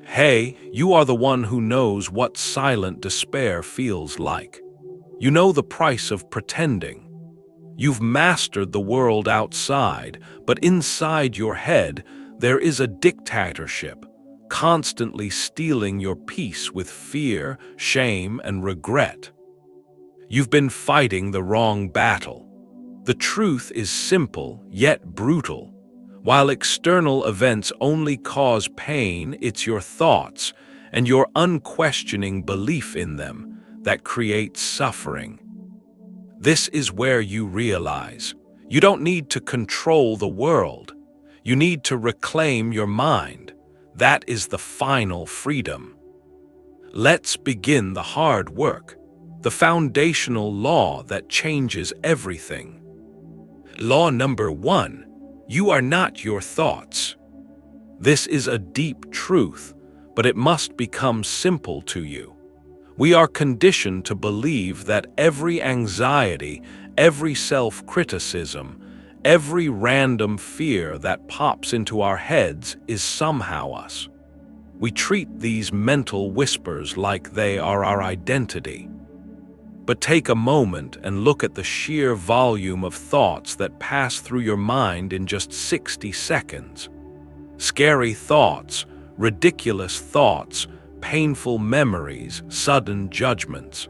Hey, you are the one who knows what silent despair feels like. You know the price of pretending. You've mastered the world outside, but inside your head, there is a dictatorship, constantly stealing your peace with fear, shame, and regret. You've been fighting the wrong battle. The truth is simple, yet brutal. While external events only cause pain, it's your thoughts and your unquestioning belief in them that creates suffering. This is where you realize you don't need to control the world. You need to reclaim your mind. That is the final freedom. Let's begin the hard work, the foundational law that changes everything. Law number 1. You are not your thoughts. This is a deep truth, but it must become simple to you. We are conditioned to believe that every anxiety, every self-criticism, every random fear that pops into our heads is somehow us. We treat these mental whispers like they are our identity. But take a moment and look at the sheer volume of thoughts that pass through your mind in just 60 seconds. Scary thoughts, ridiculous thoughts, painful memories, sudden judgments.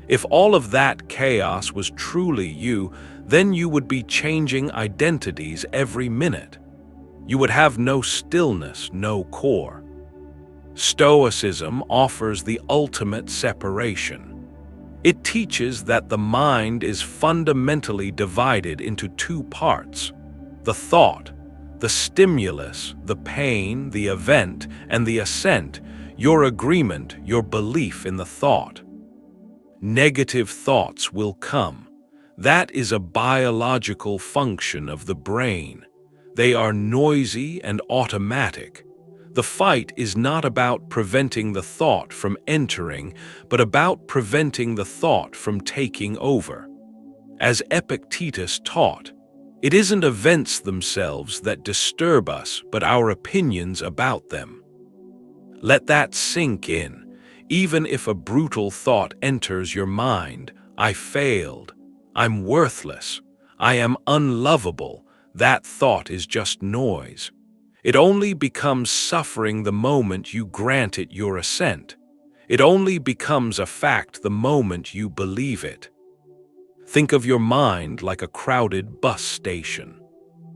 If all of that chaos was truly you, then you would be changing identities every minute. You would have no stillness, no core. Stoicism offers the ultimate separation. It teaches that the mind is fundamentally divided into two parts: the thought, the stimulus, the pain, the event, and the assent, your agreement, your belief in the thought. Negative thoughts will come. That is a biological function of the brain. They are noisy and automatic. The fight is not about preventing the thought from entering, but about preventing the thought from taking over. As Epictetus taught, it isn't events themselves that disturb us, but our opinions about them. Let that sink in. Even if a brutal thought enters your mind, I failed, I'm worthless, I am unlovable, that thought is just noise. It only becomes suffering the moment you grant it your assent. It only becomes a fact the moment you believe it. Think of your mind like a crowded bus station.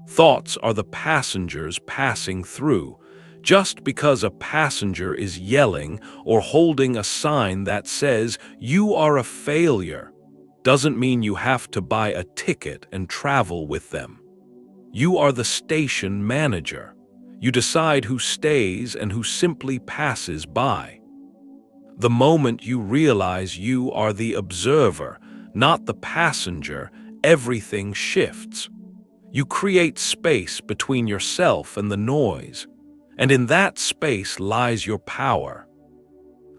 Thoughts are the passengers passing through. Just because a passenger is yelling or holding a sign that says, "You are a failure," doesn't mean you have to buy a ticket and travel with them. You are the station manager. You decide who stays and who simply passes by. The moment you realize you are the observer, not the passenger, everything shifts. You create space between yourself and the noise, and in that space lies your power.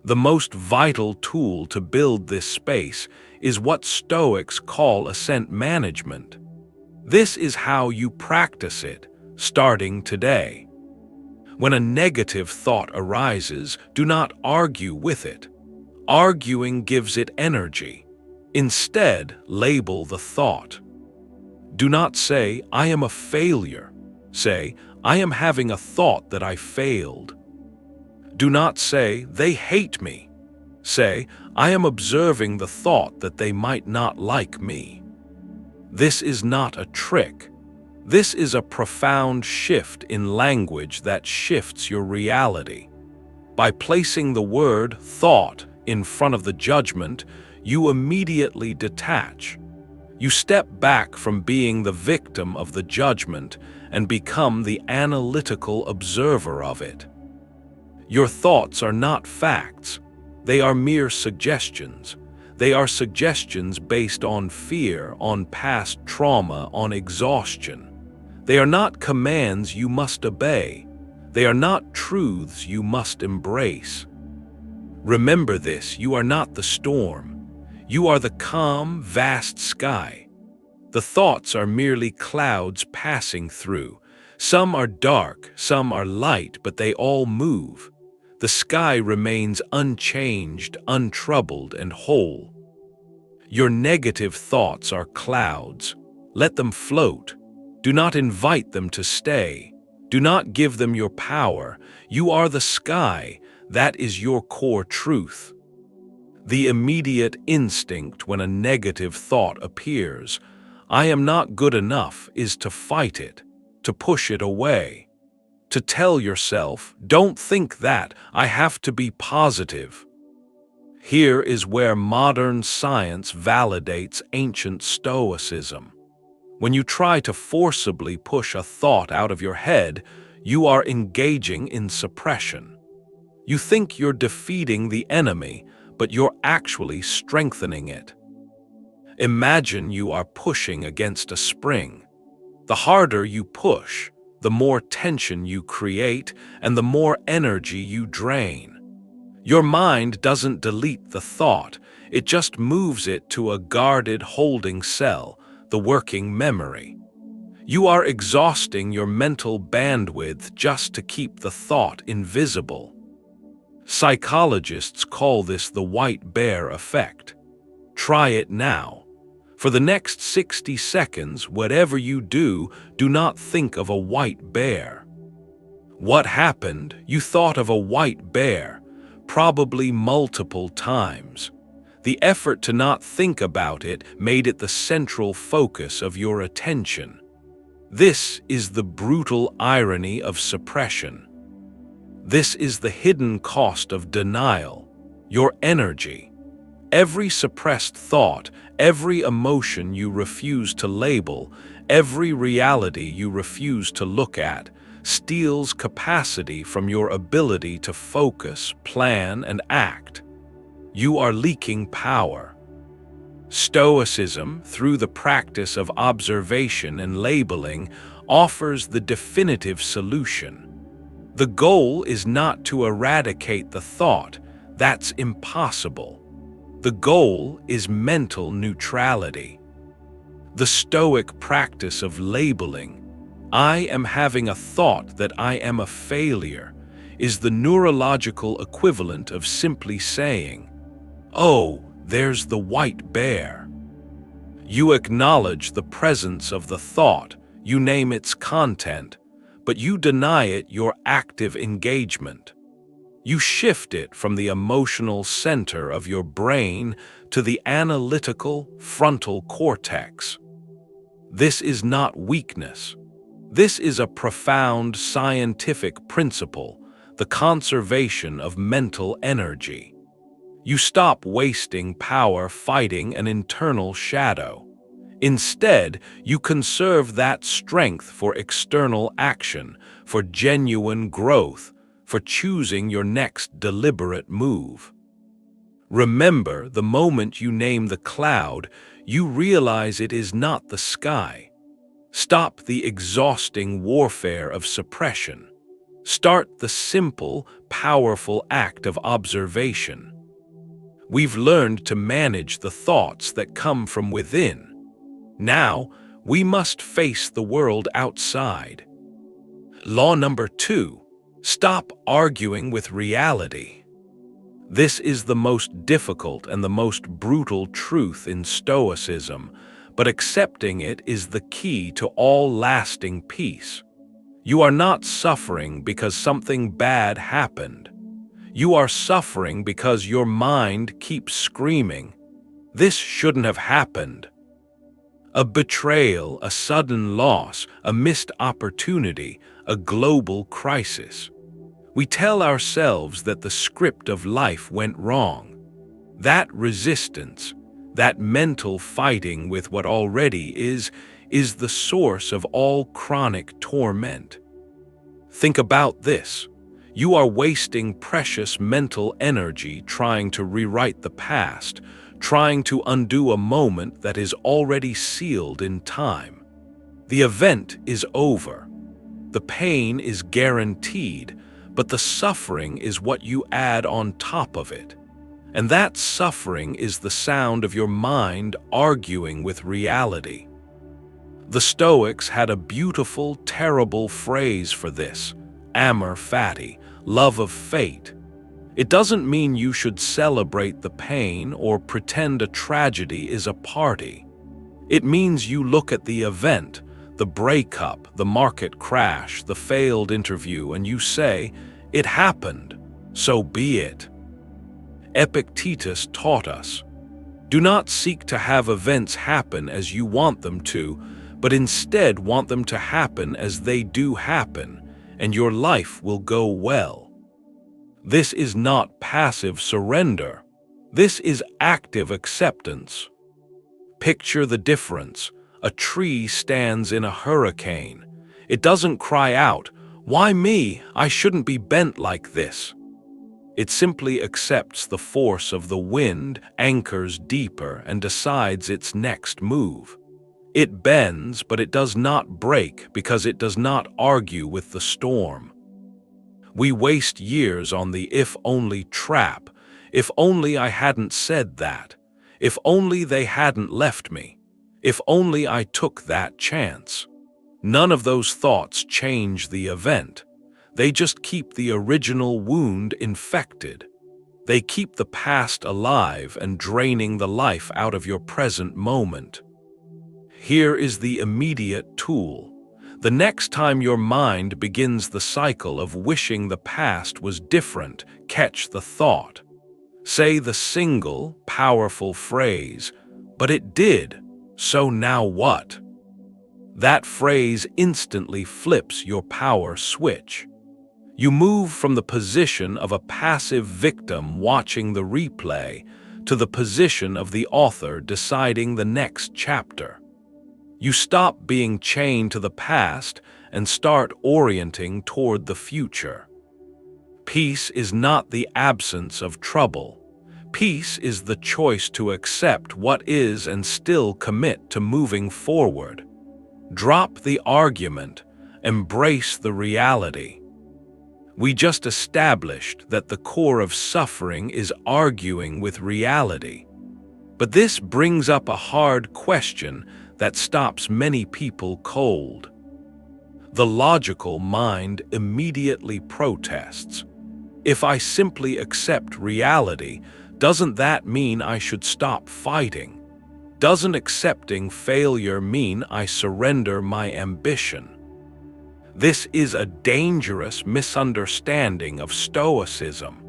The most vital tool to build this space is what Stoics call assent management. This is how you practice it, starting today. When a negative thought arises, do not argue with it. Arguing gives it energy. Instead, label the thought. Do not say, "I am a failure." Say, "I am having a thought that I failed." Do not say, "They hate me." Say, "I am observing the thought that they might not like me." This is not a trick. This is a profound shift in language that shifts your reality. By placing the word "thought" in front of the judgment, you immediately detach. You step back from being the victim of the judgment and become the analytical observer of it. Your thoughts are not facts. They are mere suggestions. They are suggestions based on fear, on past trauma, on exhaustion. They are not commands you must obey. They are not truths you must embrace. Remember this: you are not the storm. You are the calm, vast sky. The thoughts are merely clouds passing through. Some are dark, some are light, but they all move. The sky remains unchanged, untroubled, and whole. Your negative thoughts are clouds. Let them float. Do not invite them to stay. Do not give them your power. You are the sky. That is your core truth. The immediate instinct when a negative thought appears, "I am not good enough," is to fight it, to push it away, to tell yourself, "Don't think that, I have to be positive." Here is where modern science validates ancient Stoicism. When you try to forcibly push a thought out of your head, you are engaging in suppression. You think you're defeating the enemy, but you're actually strengthening it. Imagine you are pushing against a spring. The harder you push, the more tension you create and the more energy you drain. Your mind doesn't delete the thought, it just moves it to a guarded holding cell, the working memory. You are exhausting your mental bandwidth just to keep the thought invisible. Psychologists call this the white bear effect. Try it now. For the next 60 seconds, whatever you do, do not think of a white bear. What happened? You thought of a white bear, probably multiple times. The effort to not think about it made it the central focus of your attention. This is the brutal irony of suppression. This is the hidden cost of denial, your energy. Every suppressed thought, every emotion you refuse to label, every reality you refuse to look at, steals capacity from your ability to focus, plan, and act. You are leaking power. Stoicism, through the practice of observation and labeling, offers the definitive solution. The goal is not to eradicate the thought. That's impossible. The goal is mental neutrality. The Stoic practice of labeling, "I am having a thought that I am a failure," is the neurological equivalent of simply saying, "Oh, there's the white bear." You acknowledge the presence of the thought, you name its content, but you deny it your active engagement. You shift it from the emotional center of your brain to the analytical frontal cortex. This is not weakness. This is a profound scientific principle, the conservation of mental energy. You stop wasting power fighting an internal shadow. Instead, you conserve that strength for external action, for genuine growth, for choosing your next deliberate move. Remember, the moment you name the cloud, you realize it is not the sky. Stop the exhausting warfare of suppression. Start the simple, powerful act of observation. We've learned to manage the thoughts that come from within. Now, we must face the world outside. Law number 2, stop arguing with reality. This is the most difficult and the most brutal truth in Stoicism, but accepting it is the key to all lasting peace. You are not suffering because something bad happened. You are suffering because your mind keeps screaming, "This shouldn't have happened." A betrayal, a sudden loss, a missed opportunity, a global crisis. We tell ourselves that the script of life went wrong. That resistance, that mental fighting with what already is the source of all chronic torment. Think about this. You are wasting precious mental energy trying to rewrite the past, trying to undo a moment that is already sealed in time. The event is over. The pain is guaranteed, but the suffering is what you add on top of it. And that suffering is the sound of your mind arguing with reality. The Stoics had a beautiful, terrible phrase for this, Amor Fati, love of fate. It doesn't mean you should celebrate the pain or pretend a tragedy is a party. It means you look at the event, the breakup, the market crash, the failed interview, and you say, "It happened, so be it." Epictetus taught us, do not seek to have events happen as you want them to, but instead want them to happen as they do happen, and your life will go well. This is not passive surrender. This is active acceptance. Picture the difference. A tree stands in a hurricane. It doesn't cry out, "Why me? I shouldn't be bent like this." It simply accepts the force of the wind, anchors deeper, and decides its next move. It bends, but it does not break because it does not argue with the storm. We waste years on the if-only trap. If only I hadn't said that. If only they hadn't left me. If only I took that chance. None of those thoughts change the event. They just keep the original wound infected. They keep the past alive and draining the life out of your present moment. Here is the immediate tool. The next time your mind begins the cycle of wishing the past was different, catch the thought. Say the single, powerful phrase, "But it did, so now what?" That phrase instantly flips your power switch. You move from the position of a passive victim watching the replay to the position of the author deciding the next chapter. You stop being chained to the past and start orienting toward the future. Peace is not the absence of trouble. Peace is the choice to accept what is and still commit to moving forward. Drop the argument, embrace the reality. We just established that the core of suffering is arguing with reality. But this brings up a hard question that stops many people cold. The logical mind immediately protests. If I simply accept reality, doesn't that mean I should stop fighting? Doesn't accepting failure mean I surrender my ambition? This is a dangerous misunderstanding of Stoicism,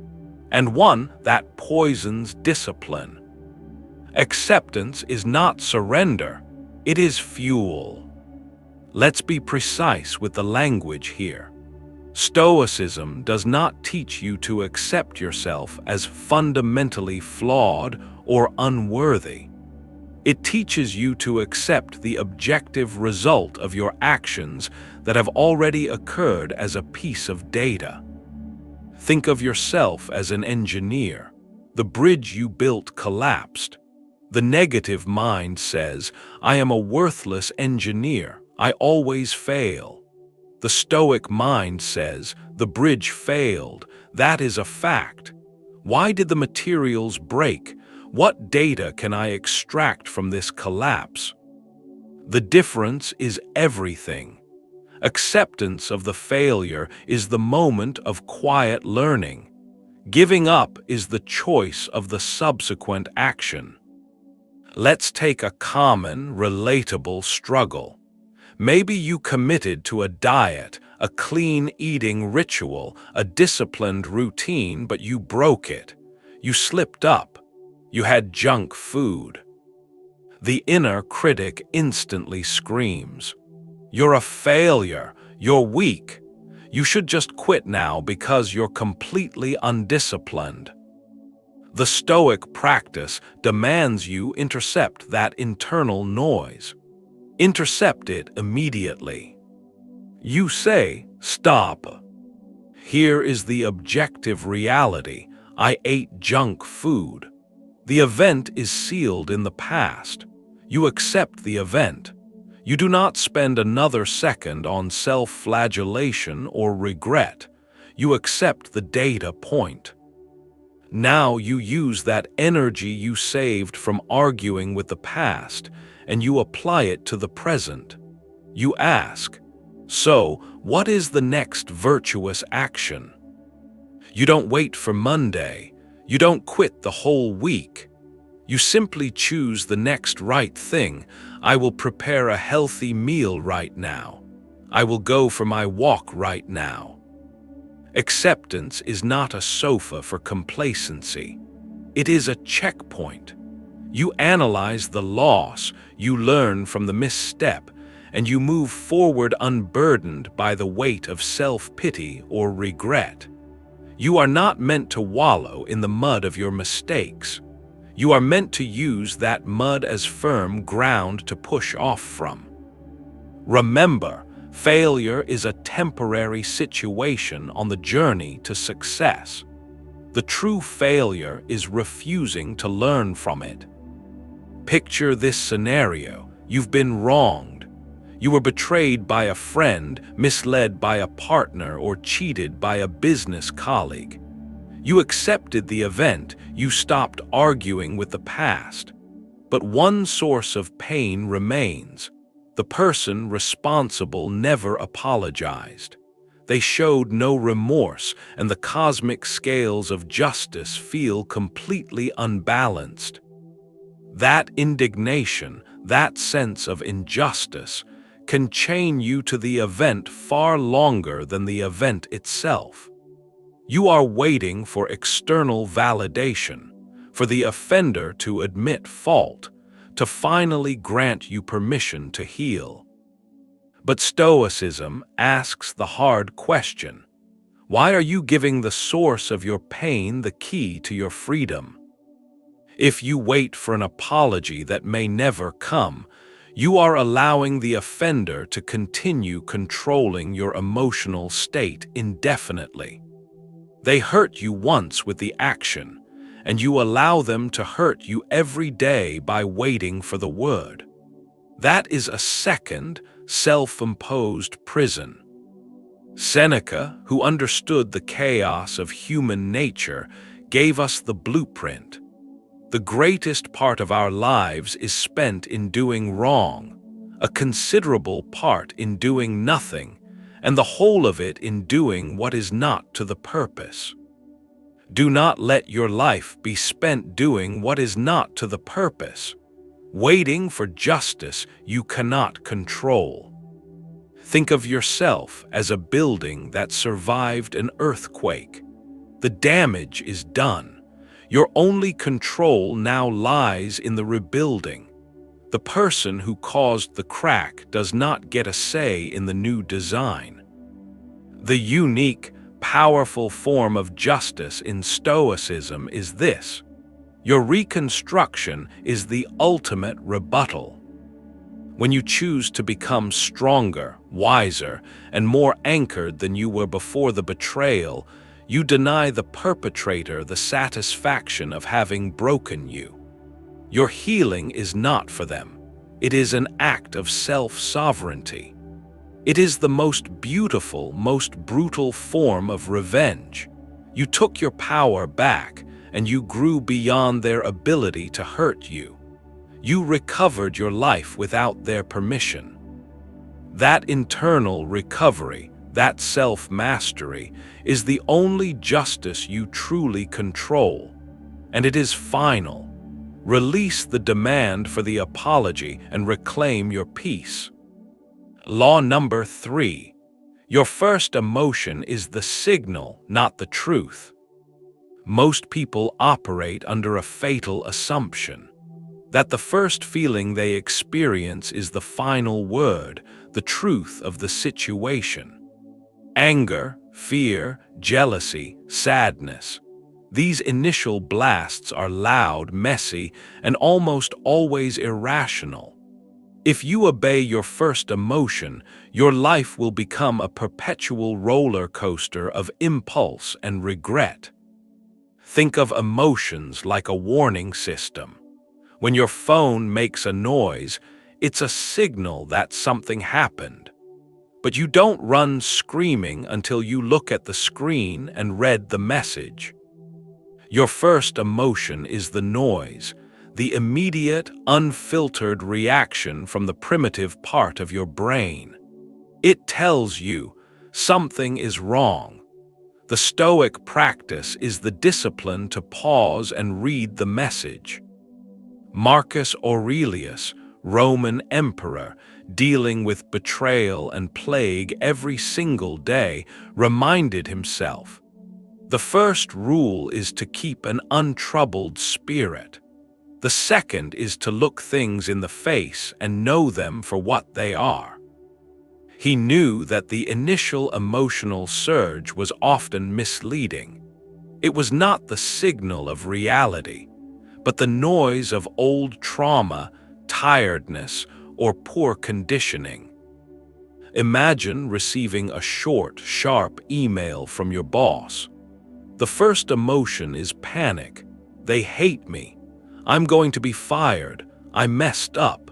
and one that poisons discipline. Acceptance is not surrender, it is fuel. Let's be precise with the language here. Stoicism does not teach you to accept yourself as fundamentally flawed or unworthy. It teaches you to accept the objective result of your actions that have already occurred as a piece of data. Think of yourself as an engineer. The bridge you built collapsed. The negative mind says, "I am a worthless engineer. I always fail." The Stoic mind says, "The bridge failed. That is a fact. Why did the materials break? What data can I extract from this collapse?" The difference is everything. Acceptance of the failure is the moment of quiet learning. Giving up is the choice of the subsequent action. Let's take a common, relatable struggle. Maybe you committed to a diet, a clean eating ritual, a disciplined routine, but you broke it. You slipped up. You had junk food. The inner critic instantly screams, "You're a failure. You're weak. You should just quit now because you're completely undisciplined." The Stoic practice demands you intercept that internal noise. Intercept it immediately. You say, "Stop. Here is the objective reality. I ate junk food." The event is sealed in the past. You accept the event. You do not spend another second on self-flagellation or regret. You accept the data point. Now you use that energy you saved from arguing with the past, and you apply it to the present. You ask, "So, what is the next virtuous action?" You don't wait for Monday. You don't quit the whole week. You simply choose the next right thing. I will prepare a healthy meal right now. I will go for my walk right now. Acceptance is not a sofa for complacency. It is a checkpoint. You analyze the loss, you learn from the misstep, and you move forward unburdened by the weight of self-pity or regret. You are not meant to wallow in the mud of your mistakes. You are meant to use that mud as firm ground to push off from. Remember, failure is a temporary situation on the journey to success. The true failure is refusing to learn from it. Picture this scenario. You've been wronged. You were betrayed by a friend, misled by a partner, or cheated by a business colleague. You accepted the event, you stopped arguing with the past. But one source of pain remains. The person responsible never apologized. They showed no remorse, and the cosmic scales of justice feel completely unbalanced. That indignation, that sense of injustice, can chain you to the event far longer than the event itself. You are waiting for external validation, for the offender to admit fault, to finally grant you permission to heal. But Stoicism asks the hard question: why are you giving the source of your pain the key to your freedom? If you wait for an apology that may never come, you are allowing the offender to continue controlling your emotional state indefinitely. They hurt you once with the action, and you allow them to hurt you every day by waiting for the word. That is a second, self-imposed prison. Seneca, who understood the chaos of human nature, gave us the blueprint. The greatest part of our lives is spent in doing wrong, a considerable part in doing nothing, and the whole of it in doing what is not to the purpose. Do not let your life be spent doing what is not to the purpose, waiting for justice you cannot control. Think of yourself as a building that survived an earthquake. The damage is done. Your only control now lies in the rebuilding. The person who caused the crack does not get a say in the new design. The unique, powerful form of justice in Stoicism is this: your reconstruction is the ultimate rebuttal. When you choose to become stronger, wiser, and more anchored than you were before the betrayal, you deny the perpetrator the satisfaction of having broken you. Your healing is not for them. It is an act of self-sovereignty. It is the most beautiful, most brutal form of revenge. You took your power back, and you grew beyond their ability to hurt you. You recovered your life without their permission. That internal recovery, that self-mastery, is the only justice you truly control, and it is final. Release the demand for the apology and reclaim your peace. Law number 3. Your first emotion is the signal, not the truth. Most people operate under a fatal assumption that the first feeling they experience is the final word, the truth of the situation. Anger, fear, jealousy, sadness. These initial blasts are loud, messy, and almost always irrational. If you obey your first emotion, your life will become a perpetual roller coaster of impulse and regret. Think of emotions like a warning system. When your phone makes a noise, it's a signal that something happened. But you don't run screaming until you look at the screen and read the message. Your first emotion is the noise, the immediate, unfiltered reaction from the primitive part of your brain. It tells you something is wrong. The Stoic practice is the discipline to pause and read the message. Marcus Aurelius, Roman emperor, dealing with betrayal and plague every single day, reminded himself, "The first rule is to keep an untroubled spirit. The second is to look things in the face and know them for what they are." He knew that the initial emotional surge was often misleading. It was not the signal of reality, but the noise of old trauma, tiredness, or poor conditioning. Imagine receiving a short, sharp email from your boss. The first emotion is panic. They hate me. I'm going to be fired. I messed up.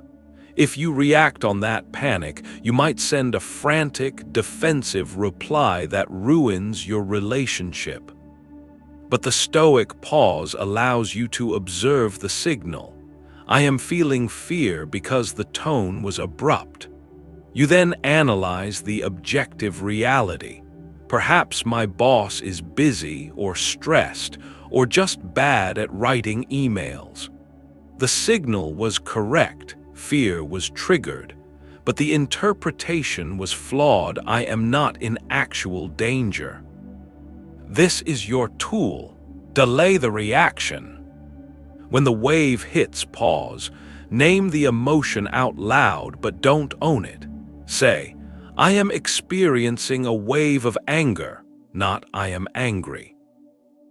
If you react on that panic, you might send a frantic, defensive reply that ruins your relationship. But the Stoic pause allows you to observe the signal. I am feeling fear because the tone was abrupt. You then analyze the objective reality. Perhaps my boss is busy or stressed or just bad at writing emails. The signal was correct. Fear was triggered, but the interpretation was flawed. I am not in actual danger. This is your tool. Delay the reaction. When the wave hits, pause. Name the emotion out loud, but don't own it. Say, I am experiencing a wave of anger, not I am angry.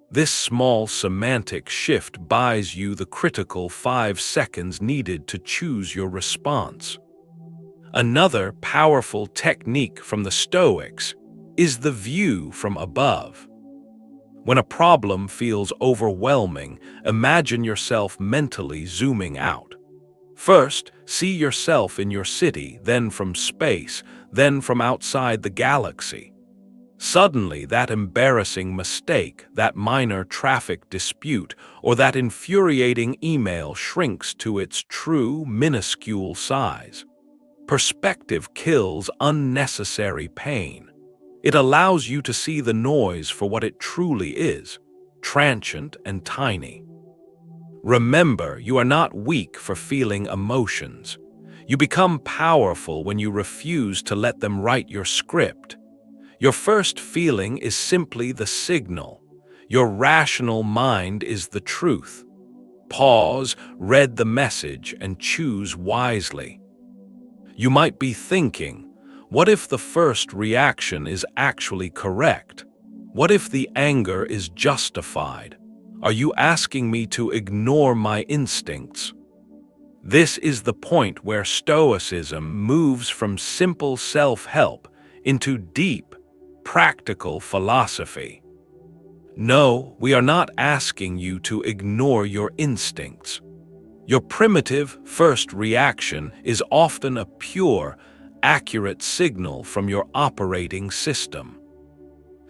This small semantic shift buys you the critical 5 seconds needed to choose your response. Another powerful technique from the Stoics is the view from above. When a problem feels overwhelming, imagine yourself mentally zooming out. First, see yourself in your city, then from space, then from outside the galaxy. Suddenly, that embarrassing mistake, that minor traffic dispute, or that infuriating email shrinks to its true, minuscule size. Perspective kills unnecessary pain. It allows you to see the noise for what it truly is, transient and tiny. Remember, you are not weak for feeling emotions. You become powerful when you refuse to let them write your script. Your first feeling is simply the signal. Your rational mind is the truth. Pause, read the message, and choose wisely. You might be thinking, what if the first reaction is actually correct? What if the anger is justified? Are you asking me to ignore my instincts? This is the point where Stoicism moves from simple self-help into deep, practical philosophy. No, we are not asking you to ignore your instincts. Your primitive first reaction is often a pure, accurate signal from your operating system.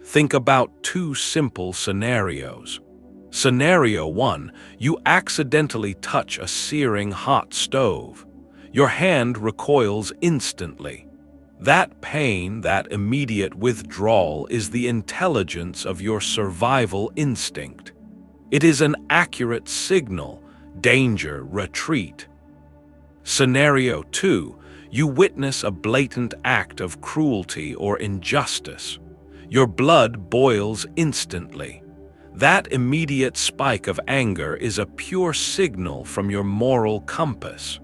Think about 2 simple scenarios. Scenario 1, you accidentally touch a searing hot stove. Your hand recoils instantly. That pain, that immediate withdrawal, is the intelligence of your survival instinct. It is an accurate signal, danger, retreat. Scenario 2, you witness a blatant act of cruelty or injustice. Your blood boils instantly. That immediate spike of anger is a pure signal from your moral compass.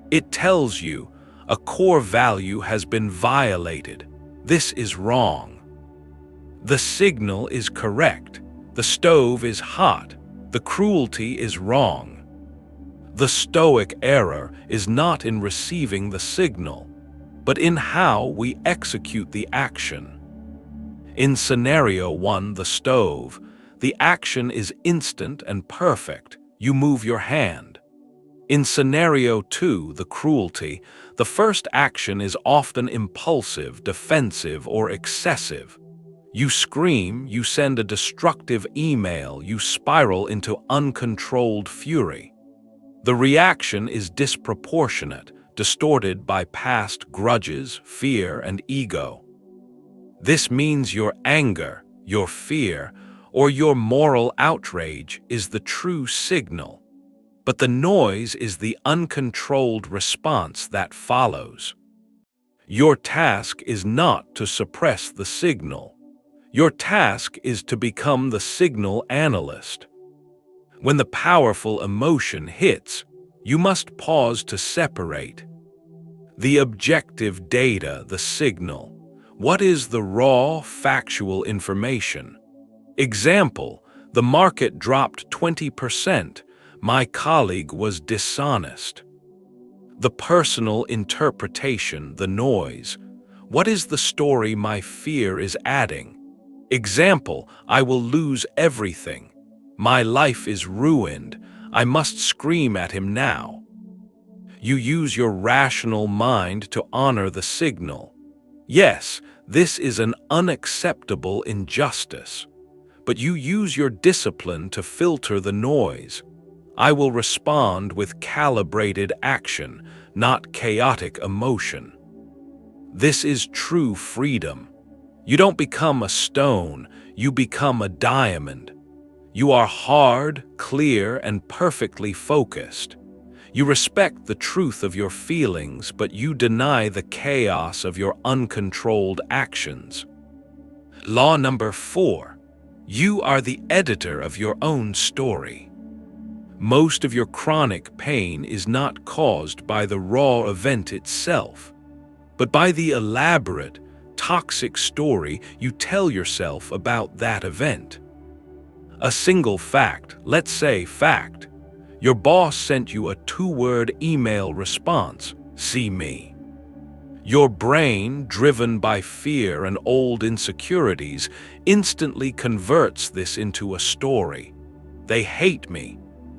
It tells you, a core value has been violated. This is wrong. The signal is correct. The stove is hot. The cruelty is wrong. The Stoic error is not in receiving the signal, but in how we execute the action. In scenario 1, the stove, the action is instant and perfect. You move your hand. In scenario 2, the cruelty, the first action is often impulsive, defensive, or excessive. You scream, you send a destructive email, you spiral into uncontrolled fury. The reaction is disproportionate, distorted by past grudges, fear, and ego. This means your anger, your fear, or your moral outrage is the true signal, but the noise is the uncontrolled response that follows. Your task is not to suppress the signal. Your task is to become the signal analyst. When the powerful emotion hits, you must pause to separate the objective data, the signal. What is the raw, factual information? Example, the market dropped 20%. My colleague was dishonest. The personal interpretation, the noise. What is the story my fear is adding? Example, I will lose everything. My life is ruined. I must scream at him now. You use your rational mind to honor the signal. Yes, this is an unacceptable injustice. But you use your discipline to filter the noise. I will respond with calibrated action, not chaotic emotion. This is true freedom. You don't become a stone, you become a diamond. You are hard, clear, and perfectly focused. You respect the truth of your feelings, but you deny the chaos of your uncontrolled actions. Law number 4. You are the editor of your own story. Most of your chronic pain is not caused by the raw event itself, but by the elaborate, toxic story you tell yourself about that event. A single fact, let's say fact, your boss sent you a 2-word email response, "See me." Your brain, driven by fear and old insecurities, instantly converts this into a story. They hate me.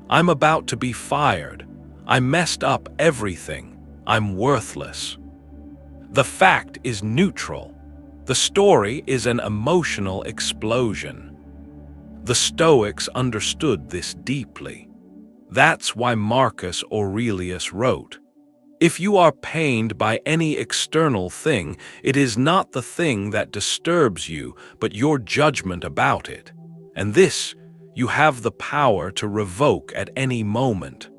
I'm about to be fired. I messed up everything. I'm worthless. The fact is neutral. The story is an emotional explosion. The Stoics understood this deeply. That's why Marcus Aurelius wrote, "If you are pained by any external thing, it is not the thing that disturbs you, but your judgment about it. And this you have the power to revoke at any moment."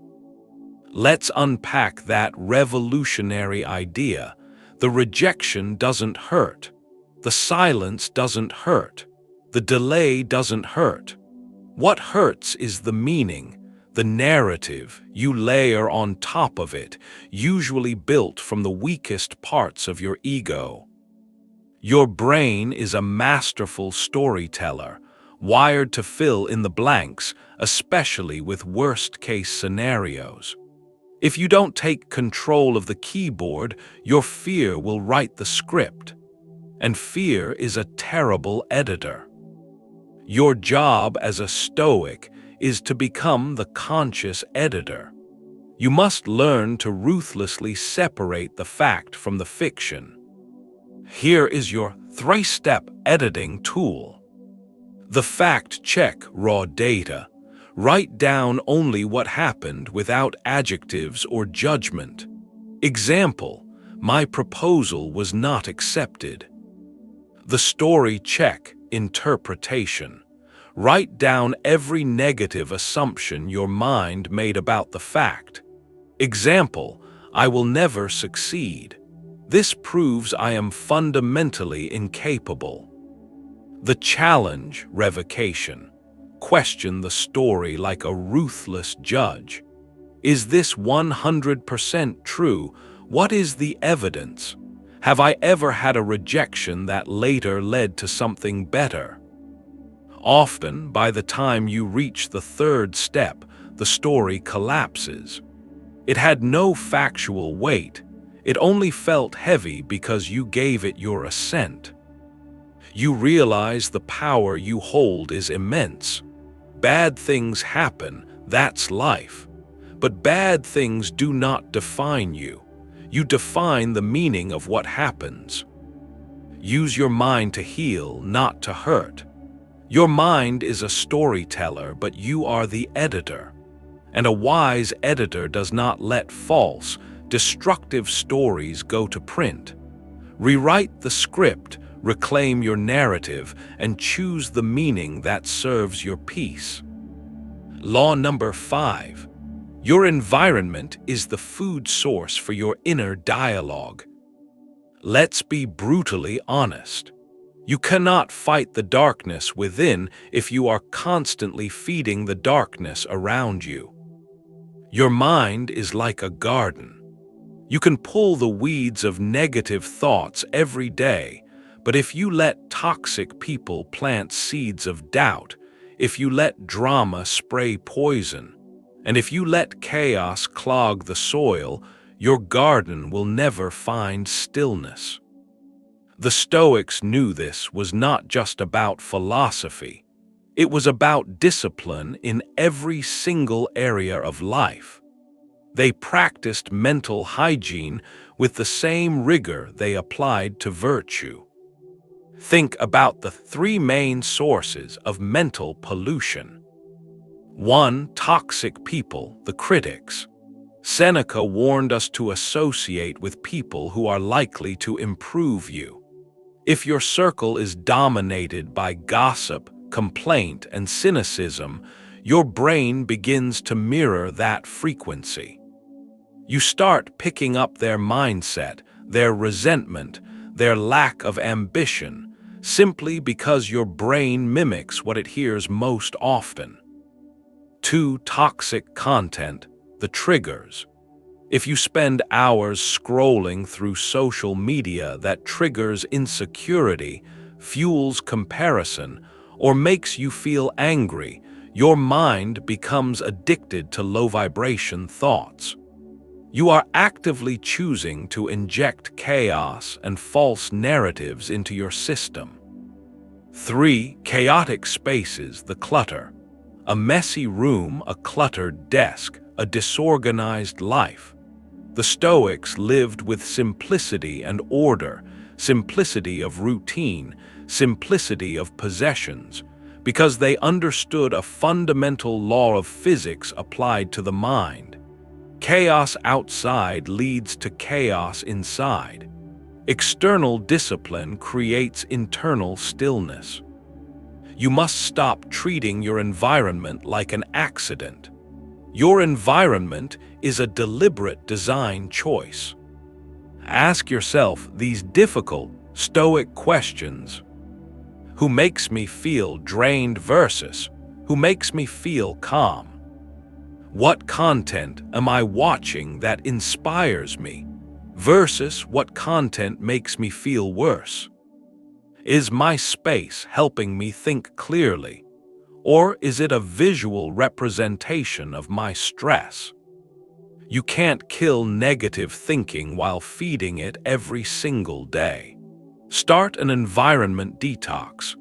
Let's unpack that revolutionary idea. The rejection doesn't hurt. The silence doesn't hurt. The delay doesn't hurt. What hurts is the meaning, the narrative you layer on top of it, usually built from the weakest parts of your ego. Your brain is a masterful storyteller, wired to fill in the blanks, especially with worst-case scenarios. If you don't take control of the keyboard, your fear will write the script. And fear is a terrible editor. Your job as a Stoic is to become the conscious editor. You must learn to ruthlessly separate the fact from the fiction. Here is your 3-step editing tool. The fact-check raw data. Write down only what happened without adjectives or judgment. Example, my proposal was not accepted. The story check, interpretation. Write down every negative assumption your mind made about the fact. Example, I will never succeed. This proves I am fundamentally incapable. The challenge, revocation. Question the story like a ruthless judge. Is this 100% true? What is the evidence? Have I ever had a rejection that later led to something better? Often, by the time you reach the 3rd step, the story collapses. It had no factual weight. It only felt heavy because you gave it your assent. You realize the power you hold is immense. Bad things happen, that's life. But bad things do not define you. You define the meaning of what happens. Use your mind to heal, not to hurt. Your mind is a storyteller, but you are the editor. And a wise editor does not let false, destructive stories go to print. Rewrite the script, reclaim your narrative, and choose the meaning that serves your peace. Law number 5. Your environment is the food source for your inner dialogue. Let's be brutally honest. You cannot fight the darkness within if you are constantly feeding the darkness around you. Your mind is like a garden. You can pull the weeds of negative thoughts every day, but if you let toxic people plant seeds of doubt, if you let drama spray poison, and if you let chaos clog the soil, your garden will never find stillness. The Stoics knew this was not just about philosophy. It was about discipline in every single area of life. They practiced mental hygiene with the same rigor they applied to virtue. Think about the 3 main sources of mental pollution. 1. Toxic people, the critics. Seneca warned us to associate with people who are likely to improve you. If your circle is dominated by gossip, complaint, and cynicism, your brain begins to mirror that frequency. You start picking up their mindset, their resentment, their lack of ambition, simply because your brain mimics what it hears most often. 2. Toxic content, the triggers. If you spend hours scrolling through social media that triggers insecurity, fuels comparison, or makes you feel angry, your mind becomes addicted to low-vibration thoughts. You are actively choosing to inject chaos and false narratives into your system. 3. Chaotic spaces, the clutter. A messy room, a cluttered desk, a disorganized life. The Stoics lived with simplicity and order, simplicity of routine, simplicity of possessions, because they understood a fundamental law of physics applied to the mind. Chaos outside leads to chaos inside. External discipline creates internal stillness. You must stop treating your environment like an accident. Your environment is a deliberate design choice. Ask yourself these difficult, Stoic questions. Who makes me feel drained versus who makes me feel calm? What content am I watching that inspires me versus what content makes me feel worse? Is my space helping me think clearly, or is it a visual representation of my stress? You can't kill negative thinking while feeding it every single day. Start an environment detox.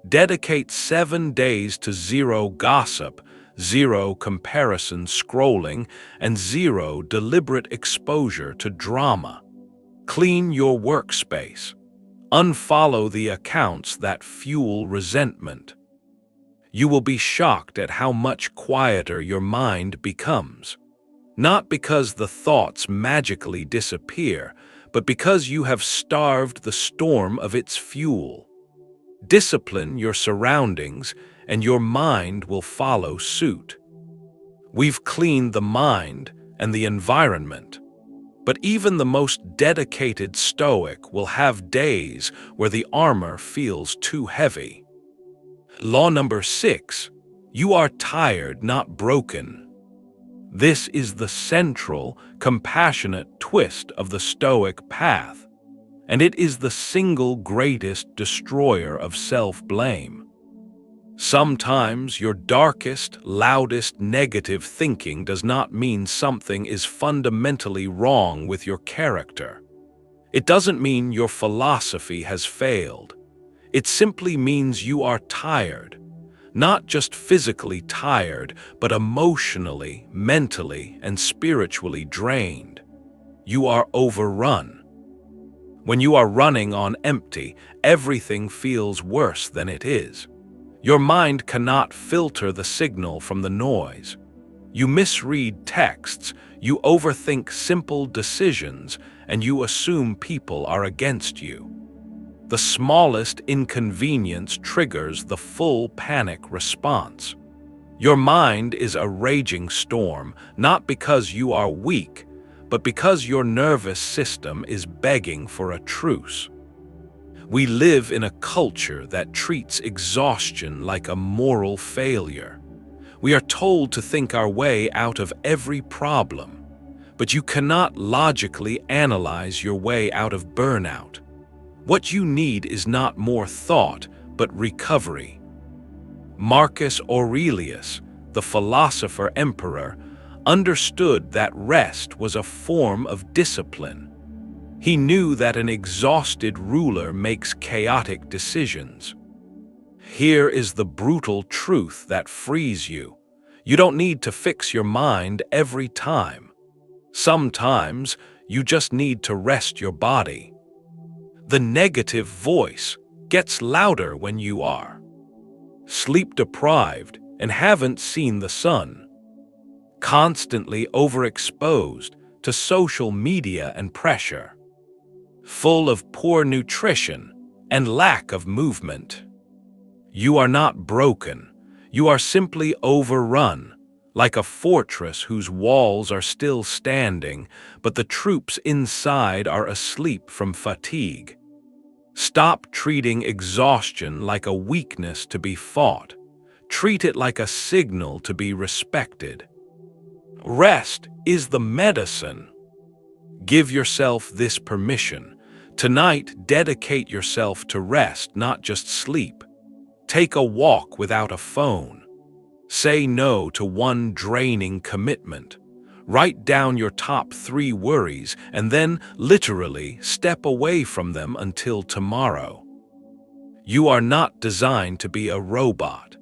Dedicate 7 days to 0 gossip, 0 comparison scrolling, and 0 deliberate exposure to drama. Clean your workspace. Unfollow the accounts that fuel resentment. You will be shocked at how much quieter your mind becomes. Not because the thoughts magically disappear, but because you have starved the storm of its fuel. Discipline your surroundings, and your mind will follow suit. We've cleaned the mind and the environment. But even the most dedicated Stoic will have days where the armor feels too heavy. Law number 6. You are tired, not broken. This is the central, compassionate twist of the Stoic path, and it is the single greatest destroyer of self-blame. Sometimes your darkest, loudest negative thinking does not mean something is fundamentally wrong with your character. It doesn't mean your philosophy has failed. It simply means you are tired. Not just physically tired, but emotionally, mentally, and spiritually drained. You are overrun. When you are running on empty, everything feels worse than it is. Your mind cannot filter the signal from the noise. You misread texts, you overthink simple decisions, and you assume people are against you. The smallest inconvenience triggers the full panic response. Your mind is a raging storm, not because you are weak, but because your nervous system is begging for a truce. We live in a culture that treats exhaustion like a moral failure. We are told to think our way out of every problem, but you cannot logically analyze your way out of burnout. What you need is not more thought, but recovery. Marcus Aurelius, the philosopher emperor, understood that rest was a form of discipline. He knew that an exhausted ruler makes chaotic decisions. Here is the brutal truth that frees you. You don't need to fix your mind every time. Sometimes you just need to rest your body. The negative voice gets louder when you are sleep-deprived and haven't seen the sun, constantly overexposed to social media and pressure, full of poor nutrition and lack of movement. You are not broken. You are simply overrun, like a fortress whose walls are still standing, but the troops inside are asleep from fatigue. Stop treating exhaustion like a weakness to be fought. Treat it like a signal to be respected. Rest is the medicine. Give yourself this permission. Tonight, dedicate yourself to rest, not just sleep. Take a walk without a phone. Say no to one draining commitment. Write down your top 3 worries and then literally step away from them until tomorrow. You are not designed to be a robot.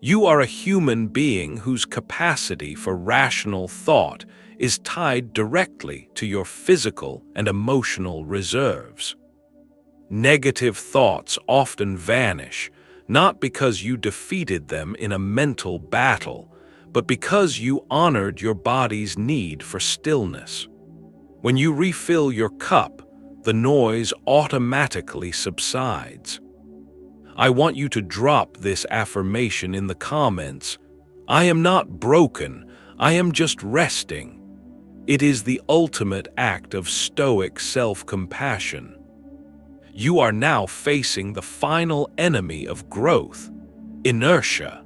You are a human being whose capacity for rational thought is tied directly to your physical and emotional reserves. Negative thoughts often vanish, not because you defeated them in a mental battle, but because you honored your body's need for stillness. When you refill your cup, the noise automatically subsides. I want you to drop this affirmation in the comments. I am not broken, I am just resting. It is the ultimate act of Stoic self-compassion. You are now facing the final enemy of growth, inertia.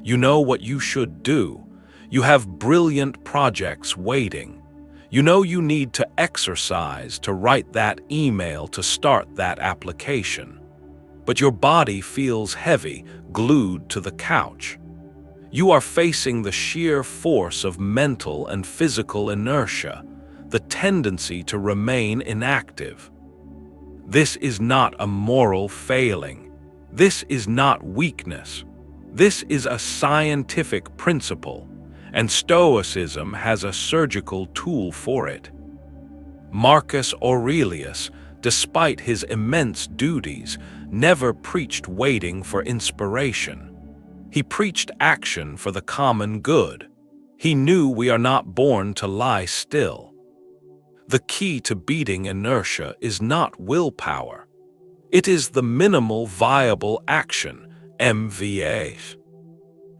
You know what you should do. You have brilliant projects waiting. You know you need to exercise, to write that email, to start that application. But your body feels heavy, glued to the couch. You are facing the sheer force of mental and physical inertia, the tendency to remain inactive. This is not a moral failing. This is not weakness. This is a scientific principle, and Stoicism has a surgical tool for it. Marcus Aurelius, despite his immense duties, never preached waiting for inspiration. He preached action for the common good. He knew we are not born to lie still. The key to beating inertia is not willpower. It is the minimal viable action, MVA.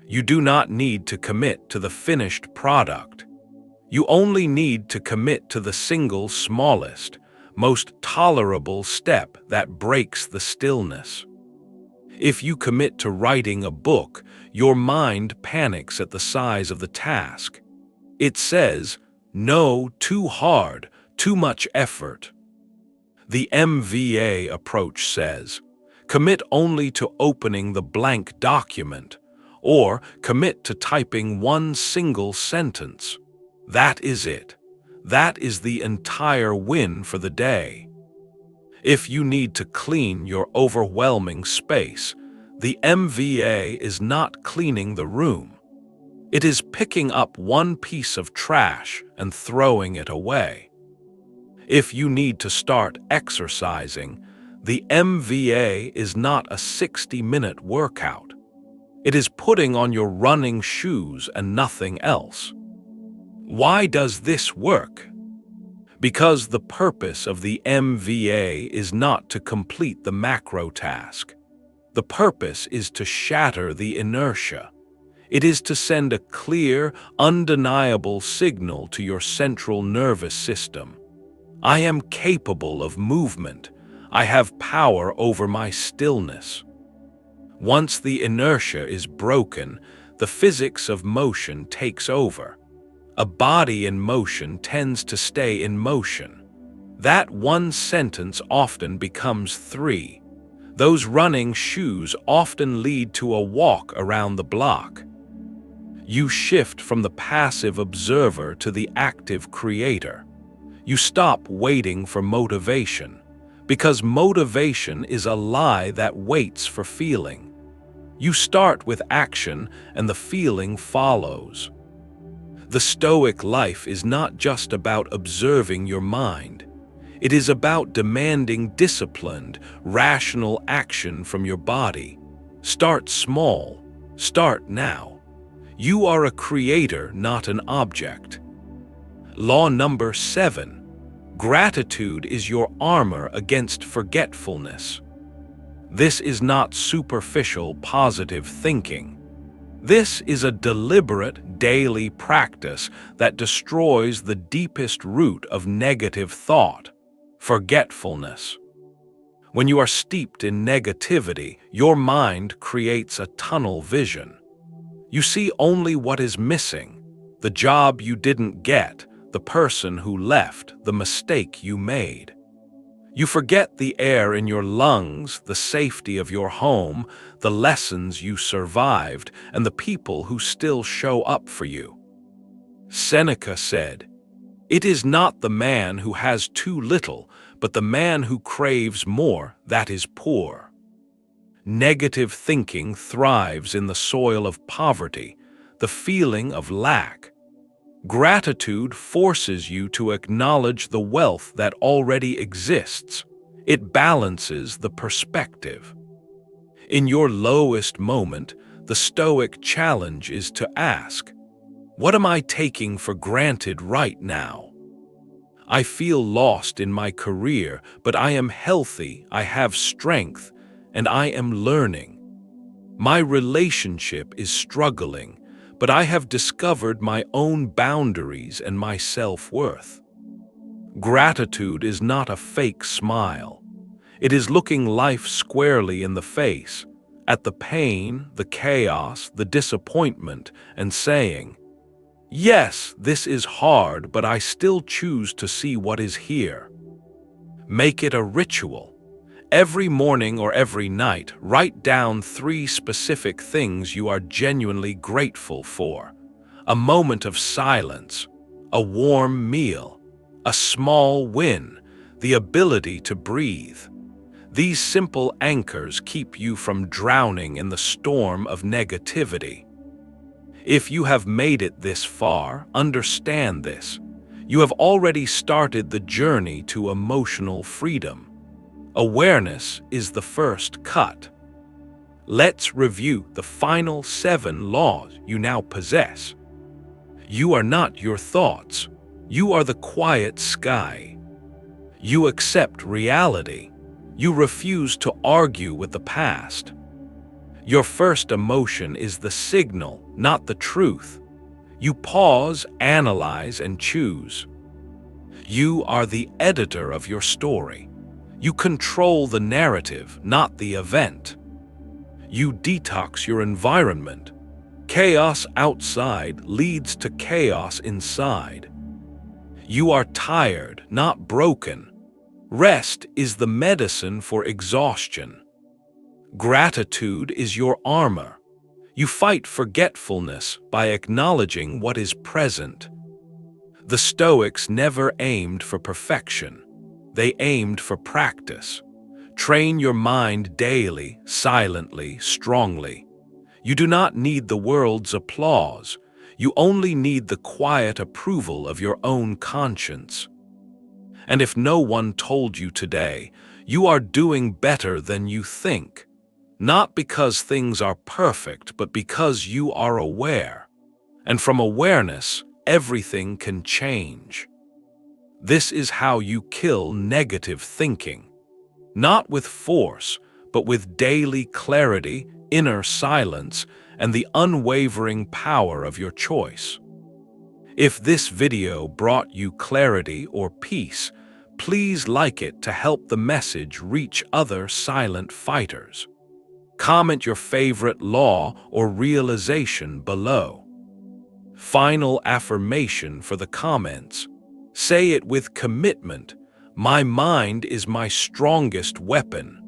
You do not need to commit to the finished product. You only need to commit to the single smallest, most tolerable step that breaks the stillness. If you commit to writing a book, your mind panics at the size of the task. It says, no, too hard, too much effort. The MVA approach says, commit only to opening the blank document, or commit to typing one single sentence. That is it. That is the entire win for the day. If you need to clean your overwhelming space, the MVA is not cleaning the room. It is picking up one piece of trash and throwing it away. If you need to start exercising, the MVA is not a 60-minute workout. It is putting on your running shoes and nothing else. Why does this work? Because the purpose of the MVA is not to complete the macro task. The purpose is to shatter the inertia. It is to send a clear, undeniable signal to your central nervous system. I am capable of movement. I have power over my stillness. Once the inertia is broken, the physics of motion takes over. A body in motion tends to stay in motion. That one sentence often becomes three. Those running shoes often lead to a walk around the block. You shift from the passive observer to the active creator. You stop waiting for motivation, because motivation is a lie that waits for feeling. You start with action and the feeling follows. The Stoic life is not just about observing your mind. It is about demanding disciplined, rational action from your body. Start small. Start now. You are a creator, not an object. Law number 7. Gratitude is your armor against forgetfulness. This is not superficial positive thinking. This is a deliberate daily practice that destroys the deepest root of negative thought, forgetfulness. When you are steeped in negativity, your mind creates a tunnel vision. You see only what is missing, the job you didn't get, the person who left, the mistake you made. You forget the air in your lungs, the safety of your home, the lessons you survived, and the people who still show up for you. Seneca said, "It is not the man who has too little, but the man who craves more that is poor." Negative thinking thrives in the soil of poverty, the feeling of lack. Gratitude forces you to acknowledge the wealth that already exists. It balances the perspective. In your lowest moment, the Stoic challenge is to ask, what am I taking for granted right now? I feel lost in my career, but I am healthy, I have strength, and I am learning. My relationship is struggling, but I have discovered my own boundaries and my self-worth. Gratitude is not a fake smile. It is looking life squarely in the face, at the pain, the chaos, the disappointment, and saying, "Yes, this is hard, but I still choose to see what is here." Make it a ritual. Every morning or every night, write down 3 specific things you are genuinely grateful for. A moment of silence, a warm meal, a small win, the ability to breathe. These simple anchors keep you from drowning in the storm of negativity. If you have made it this far, understand this. You have already started the journey to emotional freedom. Awareness is the first cut. Let's review the final 7 laws you now possess. You are not your thoughts. You are the quiet sky. You accept reality. You refuse to argue with the past. Your first emotion is the signal, not the truth. You pause, analyze, and choose. You are the editor of your story. You control the narrative, not the event. You detox your environment. Chaos outside leads to chaos inside. You are tired, not broken. Rest is the medicine for exhaustion. Gratitude is your armor. You fight forgetfulness by acknowledging what is present. The Stoics never aimed for perfection. They aimed for practice. Train your mind daily, silently, strongly. You do not need the world's applause. You only need the quiet approval of your own conscience. And if no one told you today, you are doing better than you think. Not because things are perfect, but because you are aware. And from awareness, everything can change. This is how you kill negative thinking. Not with force, but with daily clarity, inner silence, and the unwavering power of your choice. If this video brought you clarity or peace, please like it to help the message reach other silent fighters. Comment your favorite law or realization below. Final affirmation for the comments. Say it with commitment. My mind is my strongest weapon.